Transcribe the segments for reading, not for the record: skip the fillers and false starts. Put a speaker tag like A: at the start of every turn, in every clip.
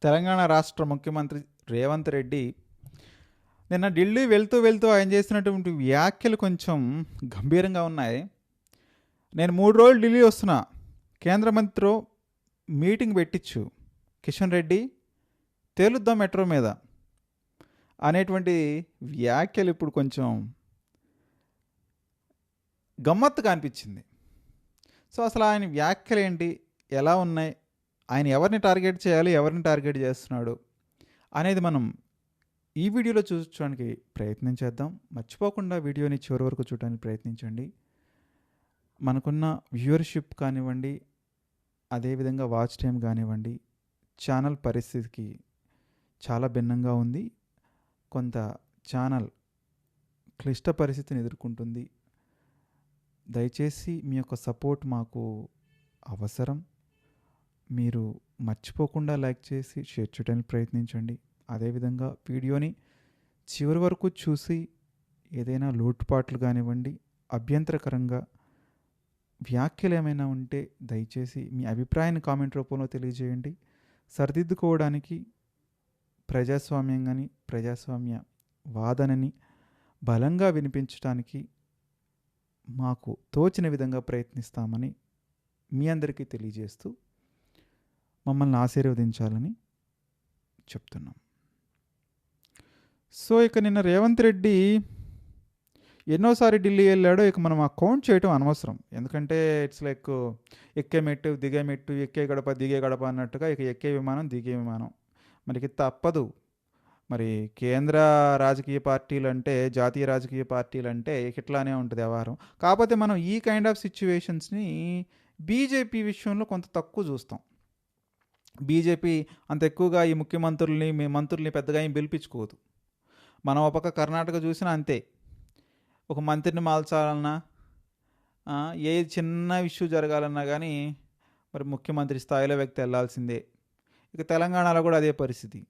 A: తెలంగాణ రాష్ట్ర ముఖ్యమంత్రి రేవంత్ రెడ్డి నిన్న ఢిల్లీ వెళ్తూ వెళ్తూ ఆయన చేసినటువంటి వ్యాఖ్యలు కొంచెం గంభీరంగా ఉన్నాయి. నేను 3 రోజులు ఢిల్లీ వస్తున్నా, కేంద్ర మంత్రితో మీటింగ్ పెట్టించు, కిషన్ రెడ్డి తేలుద్దాం మెట్రో మీద అనేటువంటి వ్యాఖ్యలు ఇప్పుడు కొంచెం గమ్మత్తుగా అనిపించింది. సో అసలు ఆయన వ్యాఖ్యలు ఏంటి, ఎలా ఉన్నాయి, ఆయన ఎవరిని టార్గెట్ చేయాలి, ఎవరిని టార్గెట్ చేస్తున్నాడు అనేది మనం ఈ వీడియోలో చూసడానికి ప్రయత్నం చేద్దాం. మర్చిపోకుండా వీడియోని చివరి వరకు చూడడానికి ప్రయత్నించండి. మనకున్న వ్యూవర్షిప్ కానివ్వండి, అదేవిధంగా వాచ్ టైం కానివ్వండి, ఛానల్ పరిస్థితికి చాలా భిన్నంగా ఉంది. కొంత ఛానల్ క్లిష్ట పరిస్థితిని ఎదుర్కొంటుంది. దయచేసి మీ యొక్క సపోర్ట్ మాకు అవసరం. మీరు మర్చిపోకుండా లైక్ చేసి షేర్ చేయడానికి ప్రయత్నించండి. అదేవిధంగా వీడియోని చివరి వరకు చూసి ఏదైనా లోటుపాట్లు కానివ్వండి, అభ్యంతరకరంగా వ్యాఖ్యలు ఏమైనా ఉంటే దయచేసి మీ అభిప్రాయాన్ని కామెంట్ రూపంలో తెలియజేయండి. సరిదిద్దుకోవడానికి ప్రజాస్వామ్యం కానీ ప్రజాస్వామ్య వాదనని బలంగా వినిపించడానికి మాకు తోచిన విధంగా ప్రయత్నిస్తామని మీ అందరికీ తెలియజేస్తూ మమ్మల్ని ఆశీర్వదించాలని చెప్తున్నాం. సో ఇక నిన్న రేవంత్ రెడ్డి ఎన్నోసారి ఢిల్లీ వెళ్ళాడో ఇక మనం ఆ కౌంట్ చేయటం అనవసరం. ఎందుకంటే ఇట్స్ లైక్ ఎక్కే మెట్టు దిగే మెట్టు, ఎక్కే గడప దిగే గడప అన్నట్టుగా ఇక ఎక్కే విమానం దిగే విమానం మనకి తప్పదు. మరి కేంద్ర రాజకీయ పార్టీలు అంటే, జాతీయ రాజకీయ పార్టీలు అంటే ఇట్లానే ఉంటుంది వ్యవహారం. కాకపోతే మనం ఈ కైండ్ ఆఫ్ సిచ్యువేషన్స్ని బీజేపీ విషయంలో కొంత తక్కువ చూస్తాం. బీజేపీ అంత ఎక్కువగా ఈ ముఖ్యమంత్రుల్ని, మీ మంత్రుల్ని పెద్దగా ఏం పిలిపించుకోదు. మనం ఒక పక్క కర్ణాటక చూసినా అంతే. ఒక మంత్రిని మార్చాలన్నా, ఏ చిన్న ఇష్యూ జరగాలన్నా కానీ మరి ముఖ్యమంత్రి స్థాయిలో వ్యక్తి వెళ్ళాల్సిందే. ఇక తెలంగాణలో కూడా అదే పరిస్థితి.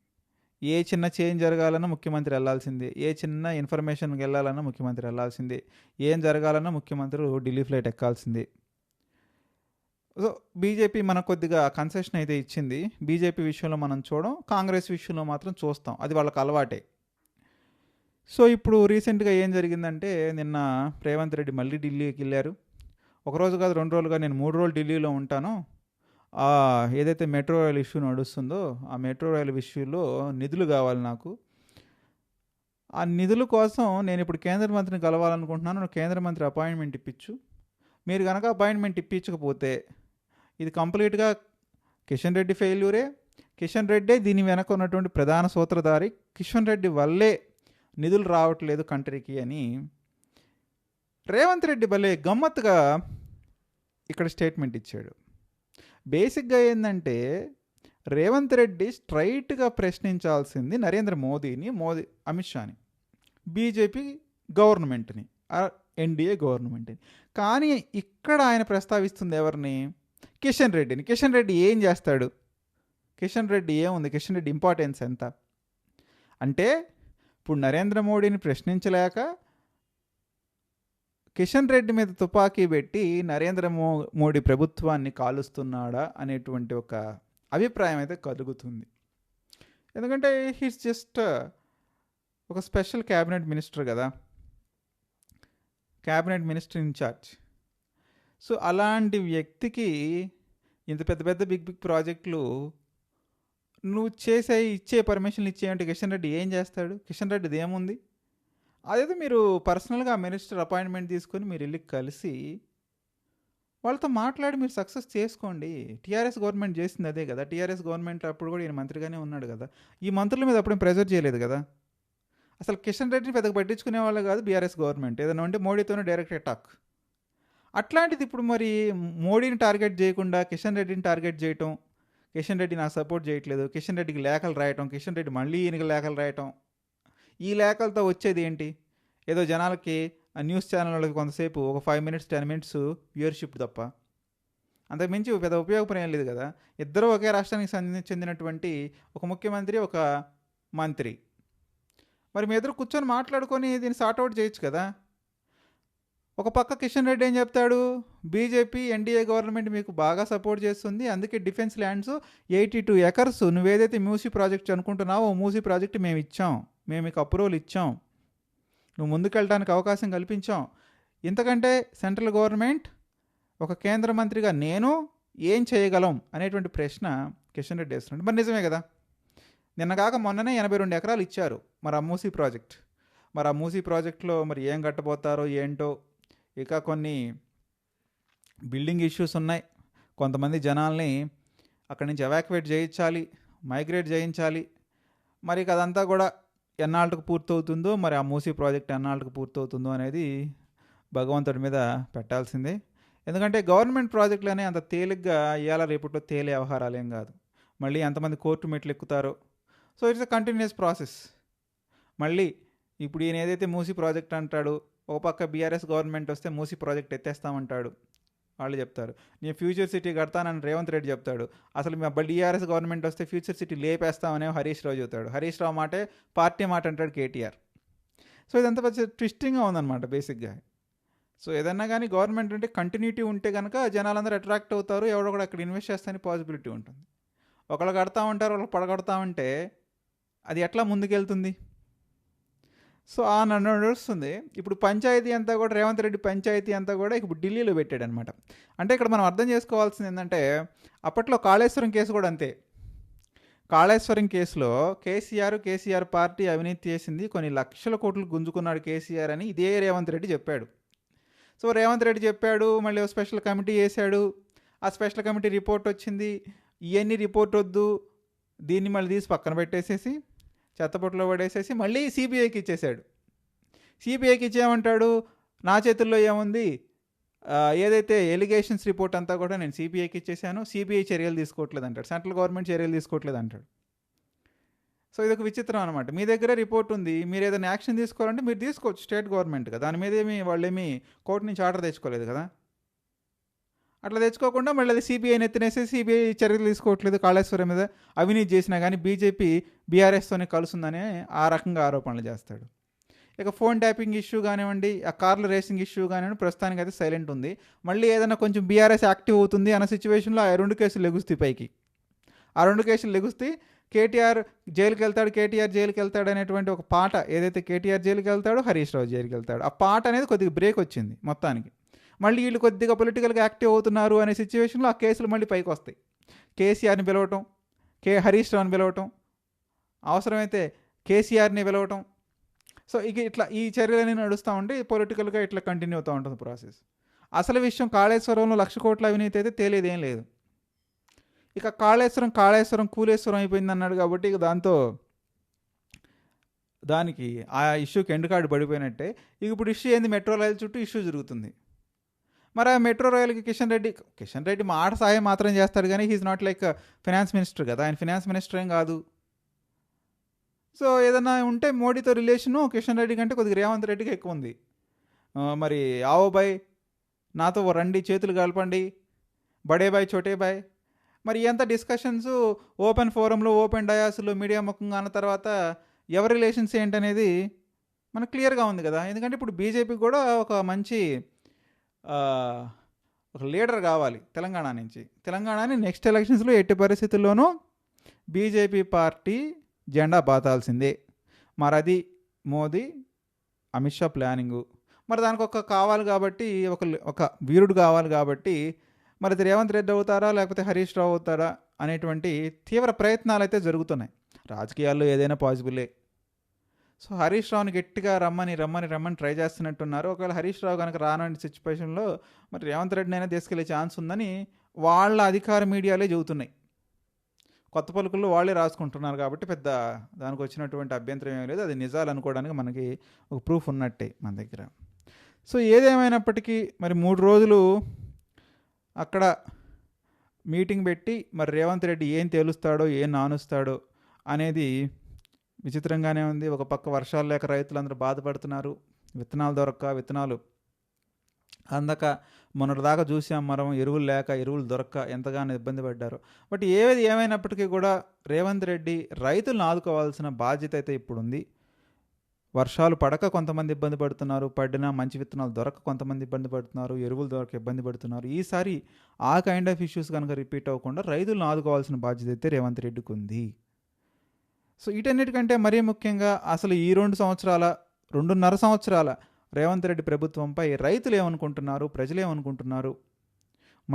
A: ఏ చిన్న చేంజ్ జరగాలన్నా ముఖ్యమంత్రి వెళ్ళాల్సిందే, ఏ చిన్న ఇన్ఫర్మేషన్కి వెళ్ళాలన్నా ముఖ్యమంత్రి వెళ్ళాల్సిందే, ఏం జరగాలన్నా ముఖ్యమంత్రి ఢిల్లీ ఫ్లైట్ ఎక్కాల్సిందే. సో బీజేపీ మనకు కొద్దిగా కన్సెషన్ అయితే ఇచ్చింది. బీజేపీ విషయంలో మనం చూడం, కాంగ్రెస్ విషయంలో మాత్రం చూస్తాం. అది వాళ్ళకి అలవాటే. సో ఇప్పుడు రీసెంట్గా ఏం జరిగిందంటే, నిన్న రేవంత్ రెడ్డి మళ్ళీ ఢిల్లీకి వెళ్ళారు. ఒకరోజు కాదు, 2 రోజులు కాదు, నేను 3 రోజులు ఢిల్లీలో ఉంటాను. ఏదైతే మెట్రో రైల్ ఇష్యూ నడుస్తుందో ఆ మెట్రో రైల్ ఇష్యూలో నిధులు కావాలి నాకు. ఆ నిధుల కోసం నేను ఇప్పుడు కేంద్ర మంత్రిని కలవాలనుకుంటున్నాను. కేంద్ర మంత్రి అపాయింట్మెంట్ ఇప్పించు. మీరు కనుక అపాయింట్మెంట్ ఇప్పించకపోతే ఇది కంప్లీట్గా కిషన్ రెడ్డి ఫెయిల్యూరే. కిషన్ రెడ్డే దీని వెనక ఉన్నటువంటి ప్రధాన సూత్రధారి. కిషన్ రెడ్డి వల్లే నిధులు రావట్లేదు కంట్రీకి అని రేవంత్ రెడ్డి భలే గమ్మత్తుగా ఇక్కడ స్టేట్మెంట్ ఇచ్చాడు. బేసిక్గా ఏంటంటే, రేవంత్ రెడ్డి స్ట్రైట్గా ప్రశ్నించాల్సింది నరేంద్ర మోదీని, అమిత్ షాని, బీజేపీ గవర్నమెంట్ని, ఎన్డీఏ గవర్నమెంట్ని. కానీ ఇక్కడ ఆయన ప్రస్తావిస్తుంది ఎవరిని? కిషన్ రెడ్డిని. కిషన్ రెడ్డి ఏం చేస్తాడు? కిషన్ రెడ్డి ఏముంది? కిషన్ రెడ్డి ఇంపార్టెన్స్ ఎంత అంటే, ఇప్పుడు నరేంద్ర మోడీని ప్రశ్నించలేక కిషన్ రెడ్డి మీద తుపాకీ పెట్టి నరేంద్ర మోడీ ప్రభుత్వాన్ని కాలుస్తున్నాడా అనేటువంటి ఒక అభిప్రాయం అయితే కలుగుతుంది. ఎందుకంటే హీస్ జస్ట్ ఒక స్పెషల్ క్యాబినెట్ మినిస్టర్ కదా, క్యాబినెట్ మినిస్టర్ ఇన్ఛార్జ్. సో అలాంటి వ్యక్తికి ఇంత పెద్ద పెద్ద బిగ్ ప్రాజెక్టులు నువ్వు ఇచ్చే పర్మిషన్లు ఇచ్చేయంటే కిషన్ రెడ్డి ఏం చేస్తాడు? కిషన్ రెడ్డిది ఏముంది? అదైతే మీరు పర్సనల్గా మినిస్టర్ అపాయింట్మెంట్ తీసుకొని మీరు వెళ్ళి కలిసి వాళ్ళతో మాట్లాడి మీరు సక్సెస్ చేసుకోండి. టీఆర్ఎస్ గవర్నమెంట్ చేసింది అదే కదా. టీఆర్ఎస్ గవర్నమెంట్ అప్పుడు కూడా ఈయన మంత్రిగానే ఉన్నాడు కదా. ఈ మంత్రుల మీద అప్పుడేం ప్రెజర్ చేయలేదు కదా. అసలు కిషన్ రెడ్డిని పెద్దగా పట్టించుకునే వాళ్ళు కాదు బీఆర్ఎస్ గవర్నమెంట్. ఏదైనా ఉంటే మోడీతోనే డైరెక్ట్ అటాక్. అట్లాంటిది ఇప్పుడు మరి మోడీని టార్గెట్ చేయకుండా కిషన్ రెడ్డిని టార్గెట్ చేయటం, కిషన్ రెడ్డి నాకు సపోర్ట్ చేయట్లేదు, కిషన్ రెడ్డికి లేఖలు రాయటం, కిషన్ రెడ్డి మళ్ళీ ఈయనకి లేఖలు రాయటం, ఈ లేఖలతో వచ్చేది ఏంటి? ఏదో జనాలకి న్యూస్ ఛానల్ వాళ్ళకి కొంతసేపు ఒక 5 minutes 10 minutes వ్యూవర్షిప్ తప్ప అంతకుమించి పెద్ద ఉపయోగపడేం లేదు కదా. ఇద్దరు ఒకే రాష్ట్రానికి చెందినటువంటి ఒక ముఖ్యమంత్రి, ఒక మంత్రి. మరి మీ ఎదురు కూర్చొని మాట్లాడుకొని దీన్ని సార్ట్అవుట్ చేయొచ్చు కదా. ఒక పక్క కిషన్ రెడ్డి ఏం చెప్తాడు, బీజేపీ ఎన్డీఏ గవర్నమెంట్ మీకు బాగా సపోర్ట్ చేస్తుంది, అందుకే డిఫెన్స్ ల్యాండ్స్ 82 ఎకర్స్ నువ్వేదైతే మూసీ ప్రాజెక్ట్ అనుకుంటున్నావో మూసీ ప్రాజెక్ట్ మేము ఇచ్చాం, మేము మీకు అప్రూవల్ ఇచ్చాం, నువ్వు ముందుకెళ్ళడానికి అవకాశం కల్పించాం. ఇంతకంటే సెంట్రల్ గవర్నమెంట్ ఒక కేంద్ర మంత్రిగా నేను ఏం చేయగలం అనేటువంటి ప్రశ్న కిషన్ రెడ్డి వేస్తున్నాడు. మరి నిజమే కదా, నిన్నగాక మొన్ననే 82 ఎకరాలు ఇచ్చారు మరి ఆ మూసీ ప్రాజెక్ట్. మరి ఆ మూసీ ప్రాజెక్ట్లో మరి ఏం కట్టబోతారో ఏంటో. ఇక కొన్ని బిల్డింగ్ ఇష్యూస్ ఉన్నాయి, కొంతమంది జనాల్ని అక్కడి నుంచి ఎవాక్యువేట్ చేయించాలి, మైగ్రేట్ చేయించాలి. మరి అదంతా కూడా ఎన్నాళ్ళకు పూర్తవుతుందో, మరి ఆ మూసీ ప్రాజెక్ట్ ఎన్నాళ్ళకు పూర్తవుతుందో అనేది భగవంతుడి మీద పెట్టాల్సిందే. ఎందుకంటే గవర్నమెంట్ ప్రాజెక్టులనే అంత తేలిగ్గా ఇవాళ రేపట్లో తేలే వ్యవహారాలు ఏం కాదు. మళ్ళీ ఎంతమంది కోర్టు మెట్లు ఎక్కుతారో. So it's a continuous process. మళ్ళీ ఇప్పుడు ఈయన ఏదైతే మూసీ ప్రాజెక్ట్ అంటాడు, ఒక పక్క బీఆర్ఎస్ గవర్నమెంట్ వస్తే మూసీ ప్రాజెక్ట్ ఎత్తేస్తామంటాడు. వాళ్ళు చెప్తారు నేను ఫ్యూచర్ సిటీ కడతానని రేవంత్ రెడ్డి చెప్తాడు. అసలు మేము బీఆర్ఎస్ గవర్నమెంట్ వస్తే ఫ్యూచర్ సిటీ లేపేస్తామనే హరీష్ రావు చెబుతాడు. హరీష్ రావు మాటే పార్టీ మాట అంటాడు కేటీఆర్. సో ఇదంతా కొంచెం ట్విస్టింగ్గా ఉందన్నమాట బేసిక్గా. సో ఏదన్నా కానీ గవర్నమెంట్ అంటే కంటిన్యూటీ ఉంటే కనుక జనాలందరూ అట్రాక్ట్ అవుతారు, ఎవడో కూడా అక్కడ ఇన్వెస్ట్ చేస్తానికి పాసిబిలిటీ ఉంటుంది. ఒకళ్ళు కడతా ఉంటారు, ఒకళ్ళు పడగొడతా ఉంటే అది ఎట్లా ముందుకెళ్తుంది? సో ఆ నన్ను నడుస్తుంది. ఇప్పుడు పంచాయతీ అంతా కూడా రేవంత్ రెడ్డి పంచాయతీ అంతా కూడా ఇప్పుడు ఢిల్లీలో పెట్టాడు అనమాట. అంటే ఇక్కడ మనం అర్థం చేసుకోవాల్సింది ఏంటంటే, అప్పట్లో కాళేశ్వరం కేసు కూడా అంతే. కాళేశ్వరం కేసులో కేసీఆర్ పార్టీ అవినీతి చేసింది, కొన్ని లక్షల కోట్లు గుంజుకున్నాడు కేసీఆర్ అని ఇదే రేవంత్ రెడ్డి చెప్పాడు. సో రేవంత్ రెడ్డి చెప్పాడు, మళ్ళీ స్పెషల్ కమిటీ వేశాడు. ఆ స్పెషల్ కమిటీ రిపోర్ట్ వచ్చింది. ఇవన్నీ రిపోర్ట్ వద్దు, దీన్ని మళ్ళీ తీసి పక్కన పెట్టేసేసి చెత్తపొట్టులో పడేసేసి మళ్ళీ సిబిఐకి ఇచ్చేసాడు. సిబిఐకి ఇచ్చేయమంటాడు, నా చేతుల్లో ఏముంది, ఏదైతే ఎలిగేషన్స్ రిపోర్ట్ అంతా కూడా నేను సిబిఐకి ఇచ్చేసాను, సిబిఐ చర్యలు తీసుకోవట్లేదు అంటాడు, సెంట్రల్ గవర్నమెంట్ చర్యలు తీసుకోవట్లేదు అంటాడు. సో ఇదొక విచిత్రం అనమాట. మీ దగ్గర రిపోర్ట్ ఉంది, మీరు ఏదైనా యాక్షన్ తీసుకోవాలంటే మీరు తీసుకోవచ్చు, స్టేట్ గవర్నమెంట్ కదా, దాని మీద వాళ్ళేమి కోర్టు నుంచి ఆర్డర్ తెచ్చుకోలేదు కదా. అట్లా తెచ్చుకోకుండా మళ్ళీ అది సిబిఐని ఎత్తినేసి సిబిఐ చర్యలు తీసుకోవట్లేదు కాళేశ్వరం మీద, అవినీతి చేసినా కానీ బీజేపీ బీఆర్ఎస్తోనే కలుస్తుందని ఆ రకంగా ఆరోపణలు చేస్తాడు. ఇక ఫోన్ ట్యాపింగ్ ఇష్యూ కానివ్వండి, ఆ కార్ల రేసింగ్ ఇష్యూ కానివ్వండి, ప్రస్తుతానికి అయితే సైలెంట్ ఉంది. మళ్ళీ ఏదైనా కొంచెం బీఆర్ఎస్ యాక్టివ్ అవుతుంది అన్న సిచ్యువేషన్లో ఆ 2 కేసులు లెగుస్తాయి పైకి. ఆ 2 కేసులు లెగుస్తాయి. కేటీఆర్ జైలుకి వెళ్తాడు అనేటువంటి ఒక పాట, ఏదైతే కేటీఆర్ జైలుకి వెళ్తాడో హరీష్ రావు జైలుకి వెళ్తాడు, ఆ పాట అనేది కొద్దిగా బ్రేక్ వచ్చింది మొత్తానికి. మళ్ళీ వీళ్ళు కొద్దిగా పొలిటికల్గా యాక్టివ్ అవుతున్నారు అనే సిచ్యువేషన్లో ఆ కేసులు మళ్ళీ పైకి వస్తాయి. కేసీఆర్ని పిలవటం, హరీష్ రావుని పిలవటం, అవసరమైతే కేసీఆర్ని పిలవటం. సో ఇట్లా ఈ చర్యలన్నీ నడుస్తూ ఉంటే పొలిటికల్గా ఇట్లా కంటిన్యూ అవుతూ ఉంటుంది ప్రాసెస్. అసలు విషయం కాళేశ్వరంలో 1,00,000 కోట్ల అవినీతి అయితే తేలేదేం లేదు. ఇక కాళేశ్వరం కూలేశ్వరం అయిపోయింది అన్నాడు కాబట్టి ఇక దానికి ఆ ఇష్యూకి ఎండ్ కార్డు పడిపోయినట్టే. ఇక ఇప్పుడు ఇష్యూ ఏంది, మెట్రో రైలు చుట్టూ ఇష్యూ జరుగుతుంది. మరి ఆ మెట్రో రైలుకి కిషన్ రెడ్డి మాట సహాయం మాత్రం చేస్తాడు కానీ he's not like finance minister కదా, ఆయన ఫైనాన్స్ మినిస్టర్ ఏం కాదు. సో ఏదన్నా ఉంటే మోడీతో రిలేషను కిషన్ రెడ్డి కంటే కొద్దిగా రేవంత్ రెడ్డికి ఎక్కువ ఉంది. మరి ఆవో బాయ్ నాతో రండి, చేతులు కలపండి, బడే బాయ్ చోటే బాయ్, మరి ఎంత డిస్కషన్స్ ఓపెన్ ఫోరంలో, ఓపెన్ డయాస్లో, మీడియా ముఖంగా అన్న తర్వాత ఎవరి రిలేషన్స్ ఏంటనేది మనకు క్లియర్గా ఉంది కదా. ఎందుకంటే ఇప్పుడు బీజేపీకి కూడా ఒక మంచి ఒక లీడర్ కావాలి తెలంగాణ నుంచి. తెలంగాణని నెక్స్ట్ ఎలక్షన్స్లో ఎట్టి పరిస్థితుల్లోనూ బీజేపీ పార్టీ జెండా బాతాల్సిందే. మరి అది మోదీ అమిత్ షా ప్లానింగు. మరి దానికి కావాలి కాబట్టి ఒక వీరుడు కావాలి కాబట్టి మరి అది రేవంత్ రెడ్డి అవుతారా లేకపోతే హరీష్ రావు అవుతారా అనేటువంటి తీవ్ర ప్రయత్నాలు అయితే జరుగుతున్నాయి. రాజకీయాల్లో ఏదైనా పాసిబులే. సో హరీష్ రావుని గట్టిగా రమ్మని ట్రై చేస్తున్నట్టున్నారు. ఒకవేళ హరీష్ రావు కనుక రానంటి సిచ్యువేషన్లో మరి రేవంత్ రెడ్డిని అయినా తీసుకెళ్లే ఛాన్స్ ఉందని వాళ్ళ అధికార మీడియాలే చెబుతున్నాయి. కొత్త పలుకుల్లో వాళ్ళే రాసుకుంటున్నారు కాబట్టి పెద్ద దానికి వచ్చినటువంటి అభ్యంతరం ఏమీ లేదు. అది నిజాలు అనుకోవడానికి మనకి ఒక ప్రూఫ్ ఉన్నట్టే మన దగ్గర. సో ఏదేమైనప్పటికీ మరి 3 రోజులు అక్కడ మీటింగ్ పెట్టి మరి రేవంత్ రెడ్డి ఏం తేలుస్తాడో ఏం నానుస్తాడో అనేది విచిత్రంగానే ఉంది. ఒక పక్క వర్షాలు లేక రైతులందరూ బాధపడుతున్నారు, విత్తనాలు అందక మొన్నటిదాకా చూసాం మనం, ఎరువులు దొరక్క ఎంతగానో ఇబ్బంది పడ్డారు. బట్ ఏమైనప్పటికీ కూడా రేవంత్ రెడ్డి రైతులను ఆదుకోవాల్సిన బాధ్యత అయితే ఇప్పుడు ఉంది. వర్షాలు పడక కొంతమంది ఇబ్బంది పడుతున్నారు. పడినా మంచి విత్తనాలు దొరక్క కొంతమంది ఇబ్బంది పడుతున్నారు. ఎరువులు దొరక ఇబ్బంది పడుతున్నారు. ఈసారి ఆ కైండ్ ఆఫ్ ఇష్యూస్ కనుక రిపీట్ అవ్వకుండా రైతులను ఆదుకోవాల్సిన బాధ్యత అయితే రేవంత్ రెడ్డికి ఉంది. సో వీటన్నిటికంటే మరీ ముఖ్యంగా అసలు ఈ 2.5 సంవత్సరాల రేవంత్ రెడ్డి ప్రభుత్వంపై రైతులు ఏమనుకుంటున్నారు, ప్రజలు ఏమనుకుంటున్నారు,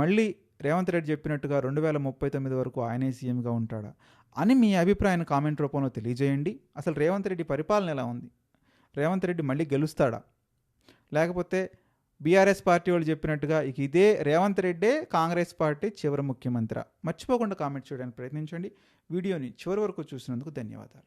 A: మళ్ళీ రేవంత్ రెడ్డి చెప్పినట్టుగా 2039 వరకు ఆయనే సీఎంగా ఉంటాడా అని మీ అభిప్రాయాన్ని కామెంట్ రూపంలో తెలియజేయండి. అసలు రేవంత్ రెడ్డి పరిపాలన ఎలా ఉంది? రేవంత్ రెడ్డి మళ్ళీ గెలుస్తాడా? లేకపోతే బీఆర్ఎస్ పార్టీ వాళ్ళు చెప్పినట్టుగా ఇక ఇదే రేవంత్ రెడ్డే కాంగ్రెస్ పార్టీ చివరి ముఖ్యమంత్రి? మర్చిపోకుండా కామెంట్ చేయడానికి ప్రయత్నించండి. వీడియోని చివరి వరకు చూసినందుకు ధన్యవాదాలు.